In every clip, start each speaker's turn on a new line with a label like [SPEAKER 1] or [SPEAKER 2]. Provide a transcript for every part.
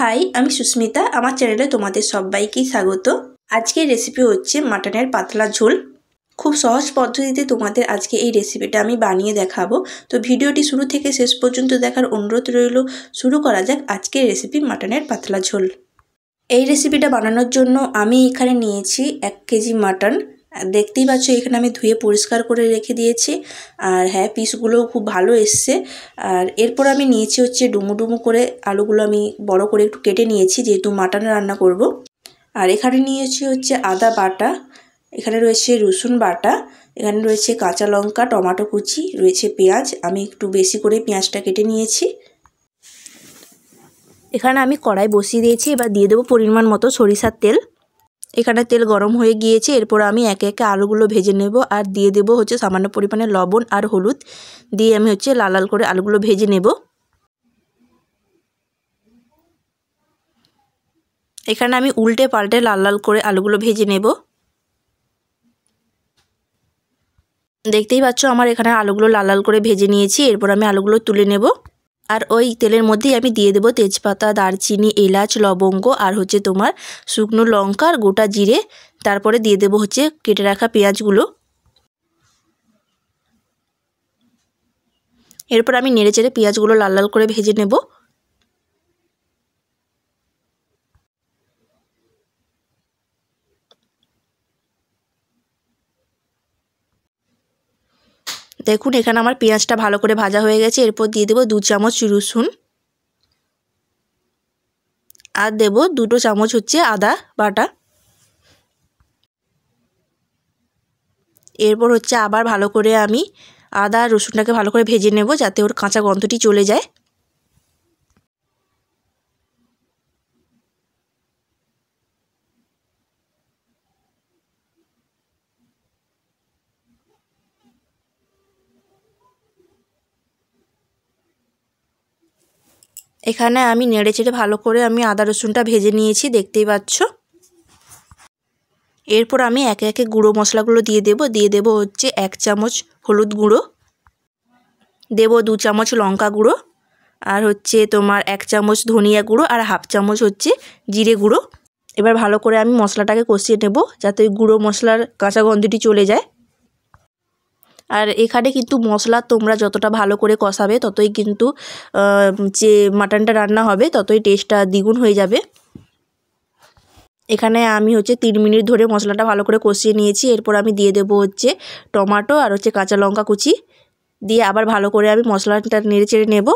[SPEAKER 1] High, আমি সুস্মিতা। আমার চ্যানেলে তোমাদের সবাইকেই স্বাগত। আজকের রেসিপি হচ্ছে মাটনের পাতলা ঝোল। খুব সহজ পদ্ধতিতে তোমাদের আজকে এই রেসিপিটা আমি বানিয়ে দেখাবো। তো ভিডিওটি শুরু থেকে শেষ পর্যন্ত দেখার অনুরোধ রইল। শুরু করা যাক আজকের রেসিপি মাটনের পাতলা ঝোল। এই রেসিপিটা বানানোর জন্য আমি এখানে নিয়েছি 1 কেজি মাটন। দেখতেই পাচ্ছ এখানে আমি ধুয়ে পরিষ্কার করে রেখে দিয়েছি। আর হ্যাঁ, পিসগুলোও খুব ভালো এসছে। আর এরপর আমি নিয়েছি হচ্ছে ডুমো ডুমো করে আলুগুলো আমি বড় করে একটু কেটে নিয়েছি, যেহেতু মাটন রান্না করব। আর এখানে নিয়েছি হচ্ছে আদা বাটা, এখানে রয়েছে রসুন বাটা, এখানে রয়েছে কাঁচা লঙ্কা, টমেটো কুচি, রয়েছে পেঁয়াজ। আমি একটু বেশি করে পেঁয়াজটা কেটে নিয়েছি। এখানে আমি কড়াই বসিয়ে দিয়েছি। এবার দিয়ে দেবো পরিমাণ মতো সরিষার তেল। এখানে তেল গরম হয়ে গিয়েছে। এরপর আমি একে একে আলুগুলো ভেজে নেব আর দিয়ে দেবো হচ্ছে সামান্য পরিমাণে লবণ আর হলুদ দিয়ে আমি হচ্ছে লাল লাল করে আলুগুলো ভেজে নেব। এখানে আমি উল্টে পাল্টে লাল লাল করে আলুগুলো ভেজে নেব। দেখতেই পাচ্ছ আমার এখানে আলুগুলো লাল লাল করে ভেজে নিয়েছি। এরপর আমি আলুগুলো তুলে নেব। আর ওই তেলের মধ্যেই আমি দিয়ে দেবো তেজপাতা, দারচিনি, এলাচ, লবঙ্গ আর হচ্ছে তোমার শুকনো লঙ্কা আর গোটা জিরে। তারপরে দিয়ে দেবো হচ্ছে কেটে রাখা পেঁয়াজগুলো। এরপর আমি নেড়ে চেড়ে পেঁয়াজগুলো লাল লাল করে ভেজে নেব। দেখুন এখানে আমার পেঁয়াজটা ভালো করে ভাজা হয়ে গেছে। এরপর দিয়ে দেবো 2 চামচ রসুন আর দেবো 2 চামচ হচ্ছে আদা বাটা। এরপর হচ্ছে আবার ভালো করে আমি আদা আর রসুনটাকে ভালো করে ভেজে নেব, যাতে ওর কাঁচা গন্ধটি চলে যায়। এখানে আমি নেড়ে চেড়ে ভালো করে আমি আদা রসুনটা ভেজে নিয়েছি, দেখতেই পাচ্ছ। এরপর আমি একে একে গুঁড়ো মশলাগুলো দিয়ে দেব হচ্ছে 1 চামচ হলুদ গুঁড়ো, দেবো 2 চামচ লঙ্কা গুঁড়ো, আর হচ্ছে তোমার 1 চামচ ধনিয়া গুঁড়ো আর হাফ চামচ হচ্ছে জিরে গুঁড়ো। এবার ভালো করে আমি মশলাটাকে কষিয়ে নেব, যাতে ওই গুঁড়ো মশলার কাঁচা গন্ধটি চলে যায়। আর এখানে কিন্তু মশলা তোমরা যতটা ভালো করে কষাবে ততই কিন্তু যে মাটনটা রান্না হবে ততই টেস্টটা দ্বিগুণ হয়ে যাবে। এখানে আমি হচ্ছে 3 মিনিট ধরে মশলাটা ভালো করে কষিয়ে নিয়েছি। এরপর আমি দিয়ে দেবো হচ্ছে টমেটো আর হচ্ছে কাঁচা লঙ্কা কুচি দিয়ে আবার ভালো করে আমি মশলাটা নেড়ে চেড়ে নেব।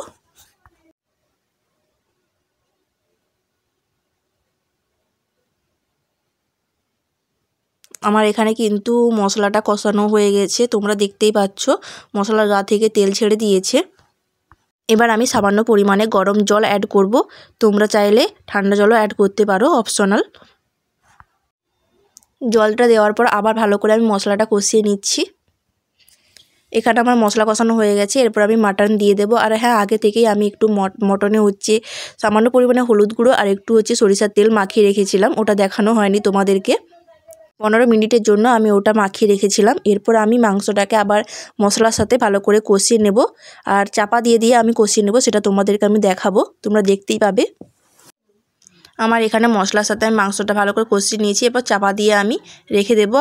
[SPEAKER 1] আমার এখানে কিন্তু মশলাটা কষানো হয়ে গেছে, তোমরা দেখতেই পাচ্ছ মশলার গা থেকে তেল ছেড়ে দিয়েছে। এবার আমি সামান্য পরিমাণে গরম জল অ্যাড করব। তোমরা চাইলে ঠান্ডা জলও অ্যাড করতে পারো, অপশনাল। জলটা দেওয়ার পর আবার ভালো করে আমি মশলাটা কষিয়ে নিচ্ছি। এখানে আমার মশলা কষানো হয়ে গেছে। এরপর আমি মাটন দিয়ে দেবো। আর হ্যাঁ, আগে থেকেই আমি একটু মটনে হচ্ছে সামান্য পরিমাণে হলুদ গুঁড়ো আর একটু হচ্ছে সরিষার তেল মাখিয়ে রেখেছিলাম, ওটা দেখানো হয়নি তোমাদেরকে। 15 মিনিটের জন্য আমি ওটা মাখিয়ে রেখেছিলাম। এরপর আমি মাংসটাকে আবার মশলার সাথে ভালো করে কষিয়ে নেব আর চাপা দিয়ে দিয়ে আমি কষিয়ে নেব, সেটা তোমাদেরকে আমি দেখাবো, তোমরা দেখতেই পাবে। আমার এখানে মশলার সাথে আমি মাংসটা ভালো করে কষিয়ে নিয়েছি। এরপর চাপা দিয়ে আমি রেখে দেব।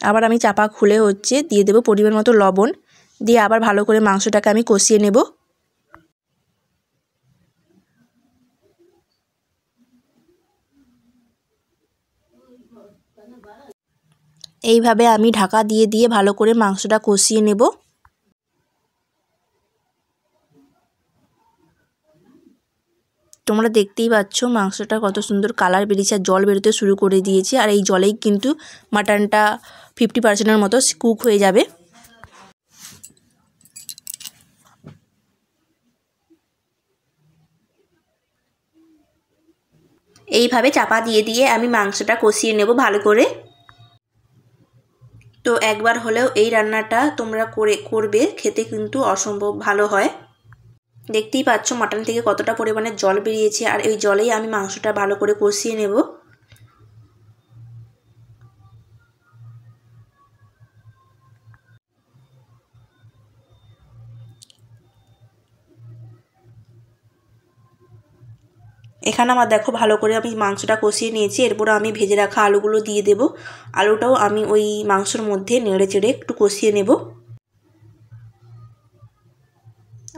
[SPEAKER 1] আবার আমি চাপা খুলে হচ্ছে দিয়ে দেব পরিমাণ মতো লবণ, দিয়ে আবার ভালো করে মাংসটাকে আমি কষিয়ে নেব। এইভাবে আমি ঢাকা দিয়ে দিয়ে ভালো করে মাংসটা কষিয়ে নেব। তোমরা দেখতেই পাচ্ছ মাংসটা কত সুন্দর কালার বেরিয়েছে আর জল বেরোতে শুরু করে দিয়েছে। আর এই জলেই কিন্তু মাটনটা 50%-এর মতো কুক হয়ে যাবে। এইভাবে চাপা দিয়ে দিয়ে আমি মাংসটা কষিয়ে নেব ভালো করে। তো একবার হলেও এই রান্নাটা তোমরা করবে, খেতে কিন্তু অসম্ভব ভালো হয়। দেখতেই পাচ্ছ মাটন থেকে কতটা পরিমাণে জল বেরিয়েছে, আর এই জলেই আমি মাংসটা ভালো করে কষিয়ে নেব। এখানে আমার দেখো ভালো করে আমি মাংসটা কষিয়ে নিয়েছি। এরপর আমি ভেজে রাখা আলুগুলো দিয়ে দেব। আলুটাও আমি ওই মাংসর মধ্যে নেড়ে চেড়ে একটু কষিয়ে নেব।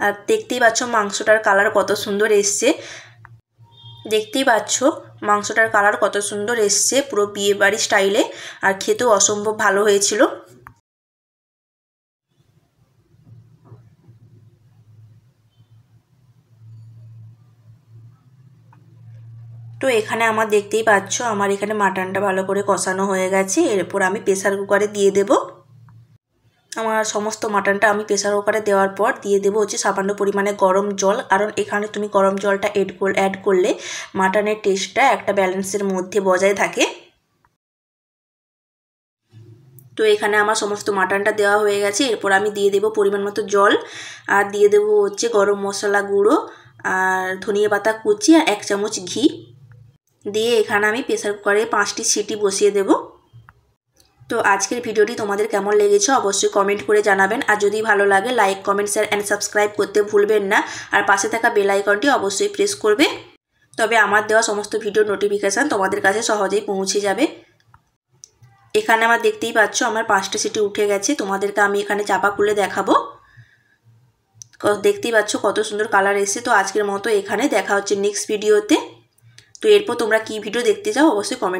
[SPEAKER 1] আর দেখতেই পাচ্ছ মাংসটার কালার কত সুন্দর এসছে। দেখতেই পাচ্ছ মাংসটার কালার কত সুন্দর এসছে, পুরো বিয়ে বাড়ি স্টাইলে। আর খেতেও অসম্ভব ভালো হয়েছিল। তো এখানে আমার দেখতেই পাচ্ছ আমার এখানে মাটনটা ভালো করে কষানো হয়ে গেছে। এরপর আমি প্রেসার কুকারে দিয়ে দেব। আমার সমস্ত মাটনটা আমি প্রেসার কুকারে দেওয়ার পর দিয়ে দেবো হচ্ছে সামান্য পরিমাণে গরম জল। কারণ এখানে তুমি গরম জলটা অ্যাড করলে মাটনের টেস্টটা একটা ব্যালেন্সের মধ্যে বজায় থাকে। তো এখানে আমার সমস্ত মাটনটা দেওয়া হয়ে গেছে। এরপর আমি দিয়ে দেবো পরিমাণ মতো জল, আর দিয়ে দেবো হচ্ছে গরম মশলা গুঁড়ো আর ধনিয়া পাতা কুচি আর 1 চামচ ঘি দিয়ে এখানে আমি প্রেসার কুকারে 5টি সিটি বসিয়ে দেব। তো আজকের ভিডিওটি তোমাদের কেমন লেগেছে অবশ্যই কমেন্ট করে জানাবেন। আর যদি ভালো লাগে like, comment, share and subscribe করতে ভুলবেন না। আর পাশে থাকা বেল আইকনটি অবশ্যই প্রেস করবে, তবে আমার দেওয়া সমস্ত ভিডিওর নোটিফিকেশান তোমাদের কাছে সহজেই পৌঁছে যাবে। এখানে আমার দেখতেই পাচ্ছ আমার 5টা সিটি উঠে গেছে। তোমাদেরকে আমি এখানে চাপা খুলে দেখাবো। দেখতেই পাচ্ছ কত সুন্দর কালার এসেছে। তো আজকের মতো এখানে দেখা হচ্ছে নেক্সট ভিডিওতে। তো এরপর তোমরা কি ভিডিও দেখতে চাও অবশ্যই কমেন্ট